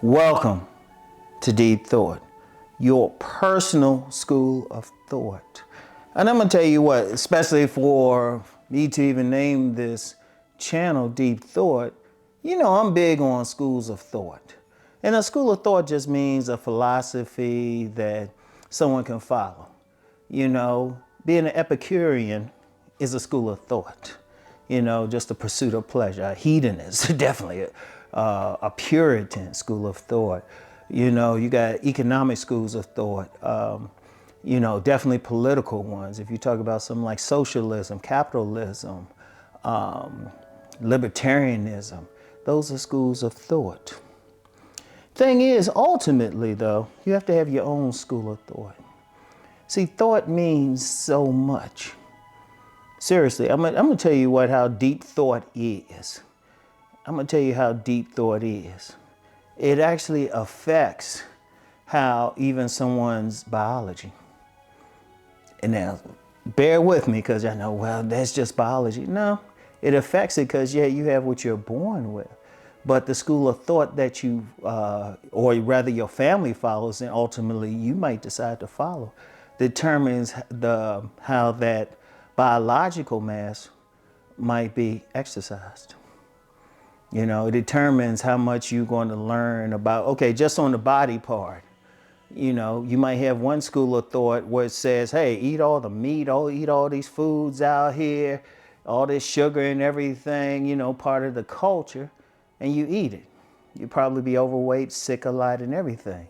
Welcome to Deep Thought, your personal school of thought. And I'm going to tell you what, especially for me to even name this channel Deep Thought, I'm big on schools of thought. And a school of thought just means a philosophy that someone can follow. Being an Epicurean is a school of thought. Just the pursuit of pleasure. A hedonist, definitely a Puritan school of thought. You got economic schools of thought. Definitely political ones. If you talk about something like socialism, capitalism, libertarianism, those are schools of thought. Thing is, ultimately, though, you have to have your own school of thought. See, thought means so much. Seriously, I'm gonna tell you how deep thought is. I'm gonna tell you how deep thought is. It actually affects how even someone's biology. And now, bear with me, because I know, well, that's just biology. No, it affects it because, yeah, you have what you're born with. But the school of thought that you, or rather your family follows, and ultimately you might decide to follow, determines how that biological mass might be exercised. It determines how much you're going to learn about, okay, just on the body part. You might have one school of thought where it says, hey, eat all the meat, eat all these foods out here, all this sugar and everything, part of the culture, and you eat it. You'd probably be overweight, sick a lot and everything.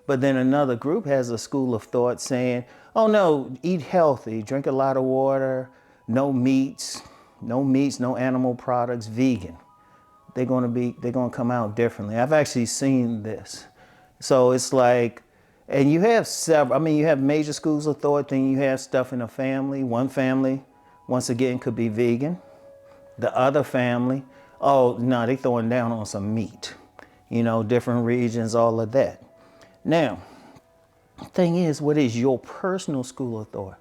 But then another group has a school of thought saying, oh no, eat healthy, drink a lot of water, no meats, no animal products, vegan. They're going to come out differently. I've actually seen this. So it's like, and you have several, you have major schools of thought, then you have stuff in a family. One family, once again, could be vegan. The other family, oh no, they throwing down on some meat. Different regions, all of that. Now, the thing is, what is your personal school of thought?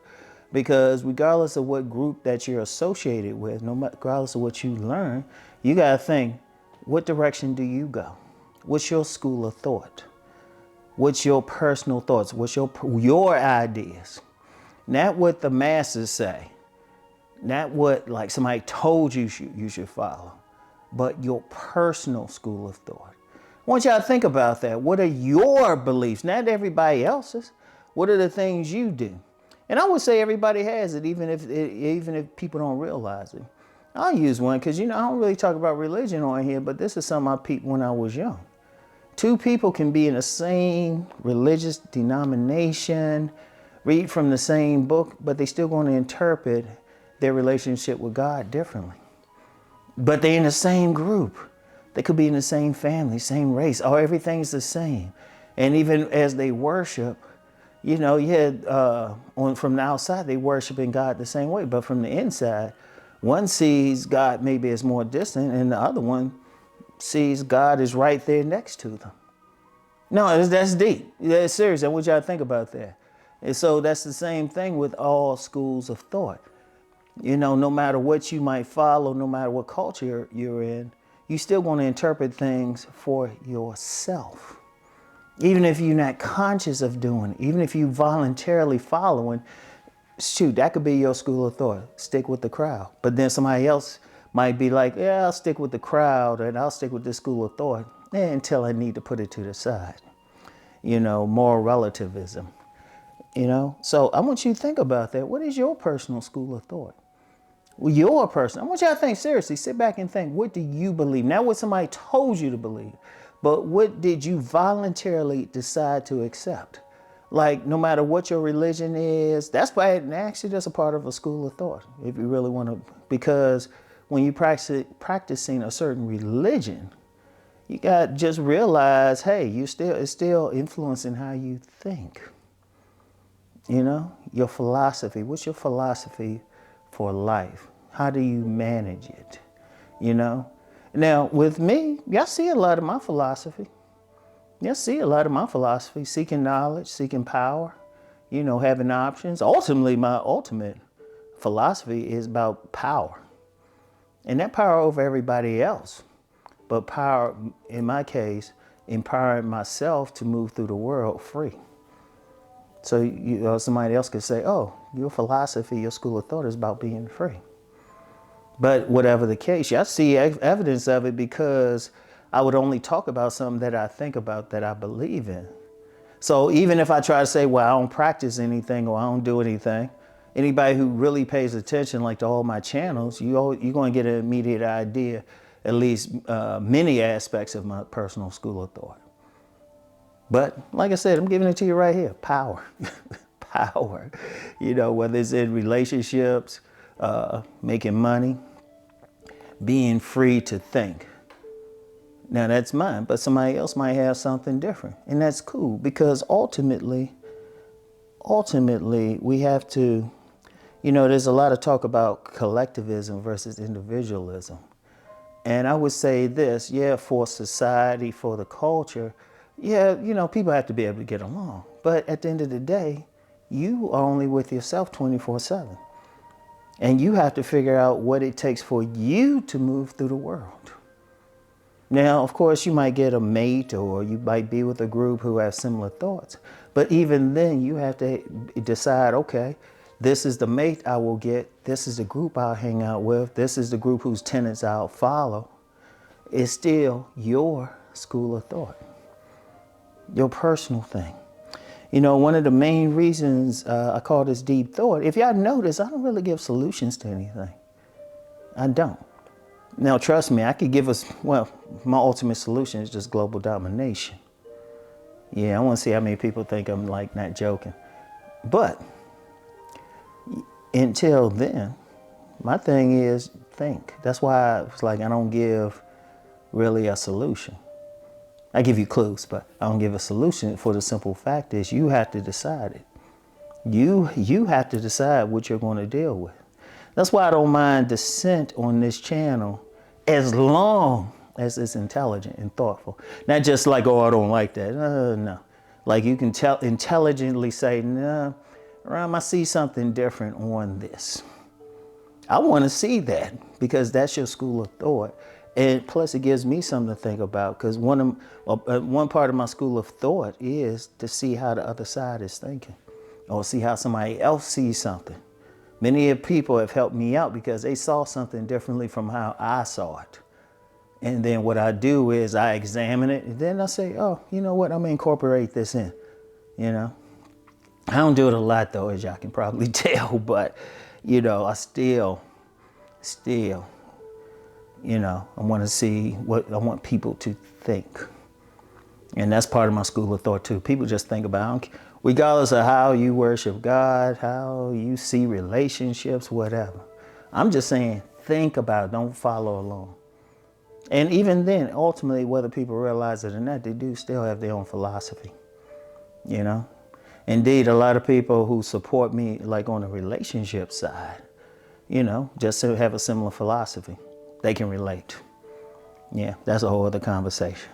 Because regardless of what group that you're associated with, regardless of what you learn, you got to think, what direction do you go? What's your school of thought? What's your personal thoughts? What's your ideas? Not what the masses say. Not what like somebody told you should follow, but your personal school of thought. I want y'all to think about that. What are your beliefs? Not everybody else's. What are the things you do? And I would say everybody has it, even if people don't realize it. I'll use one because, I don't really talk about religion on here, but this is something I peeped when I was young. Two people can be in the same religious denomination, read from the same book, but they still going to interpret their relationship with God differently. But they're in the same group. They could be in the same family, same race, or everything's the same. And even as they worship, you had from the outside, they worshiping God the same way. But from the inside, one sees God maybe as more distant, and the other one sees God is right there next to them. No, that's deep. That's serious. I want y'all to think about that. And so that's the same thing with all schools of thought. No matter what you might follow, no matter what culture you're in, you still want to interpret things for yourself. Even if you're not conscious of doing it, even if you voluntarily following, that could be your school of thought. Stick with the crowd. But then somebody else might be like, yeah, I'll stick with the crowd and I'll stick with this school of thought until I need to put it to the side. Moral relativism. So I want you to think about that. What is your personal school of thought? Well, your person. I want y'all to think seriously. Sit back and think. What do you believe? Not what somebody told you to believe, but what did you voluntarily decide to accept? Like, no matter what your religion is, that's a part of a school of thought. If you really want to, because when you practicing a certain religion, you got to just realize, hey, it's still influencing how you think. Your philosophy. What's your philosophy for life? How do you manage it? Now with me, y'all see a lot of my philosophy. Seeking knowledge, seeking power, having options. Ultimately, my ultimate philosophy is about power. And that power over everybody else. But power, in my case, empowering myself to move through the world free. So somebody else could say, oh, your philosophy, your school of thought is about being free. But whatever the case, I see evidence of it because I would only talk about something that I think about, that I believe in. So even if I try to say, well, I don't practice anything or I don't do anything, anybody who really pays attention, like to all my channels, you're going to get an immediate idea, at least many aspects of my personal school of thought. But like I said, I'm giving it to you right here. Power. Power. You know, whether it's in relationships, making money, being free to think. Now that's mine, but somebody else might have something different. And that's cool, because ultimately, we have to, you know, there's a lot of talk about collectivism versus individualism. And I would say this, yeah, for society, for the culture, yeah, you know, people have to be able to get along. But at the end of the day, you are only with yourself 24/7. And you have to figure out what it takes for you to move through the world. Now, of course, you might get a mate, or you might be with a group who have similar thoughts. But even then, you have to decide, okay, this is the mate I will get. This is the group I'll hang out with. This is the group whose tenets I'll follow. It's still your school of thought, your personal thing. You know, one of the main reasons I call this deep thought, if y'all notice, I don't really give solutions to anything. I don't. Now, trust me, I could give us, well, my ultimate solution is just global domination. Yeah, I want to see how many people think I'm like not joking. But until then, my thing is think. That's why it's like I don't give really a solution. I give you clues, but I don't give a solution, for the simple fact is you have to decide it. You have to decide what you're going to deal with. That's why I don't mind dissent on this channel, as long as it's intelligent and thoughtful. Not just like, oh, I don't like that. No. Like you can intelligently say, no, Rom, I see something different on this. I want to see that, because that's your school of thought. And plus it gives me something to think about, because one part of my school of thought is to see how the other side is thinking, or see how somebody else sees something. Many people have helped me out because they saw something differently from how I saw it. And then what I do is I examine it, and then I say, oh, you know what, I'm gonna incorporate this in, you know. I don't do it a lot though, as y'all can probably tell, but you know, I still, you know, I want to see what I want people to think. And that's part of my school of thought too. People just think about, regardless of how you worship God, how you see relationships, whatever. I'm just saying, think about it, don't follow along. And even then, ultimately, whether people realize it or not, they do still have their own philosophy, you know? Indeed, a lot of people who support me, like on the relationship side, you know, just to have a similar philosophy. They can relate. Yeah, that's a whole other conversation.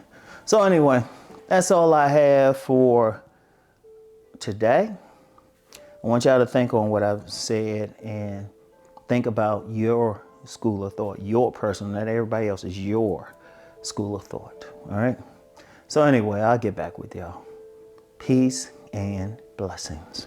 So anyway, that's all I have for today. I want y'all to think on what I've said and think about your school of thought, your personal, not everybody else's, your school of thought. All right. So anyway, I'll get back with y'all. Peace and blessings.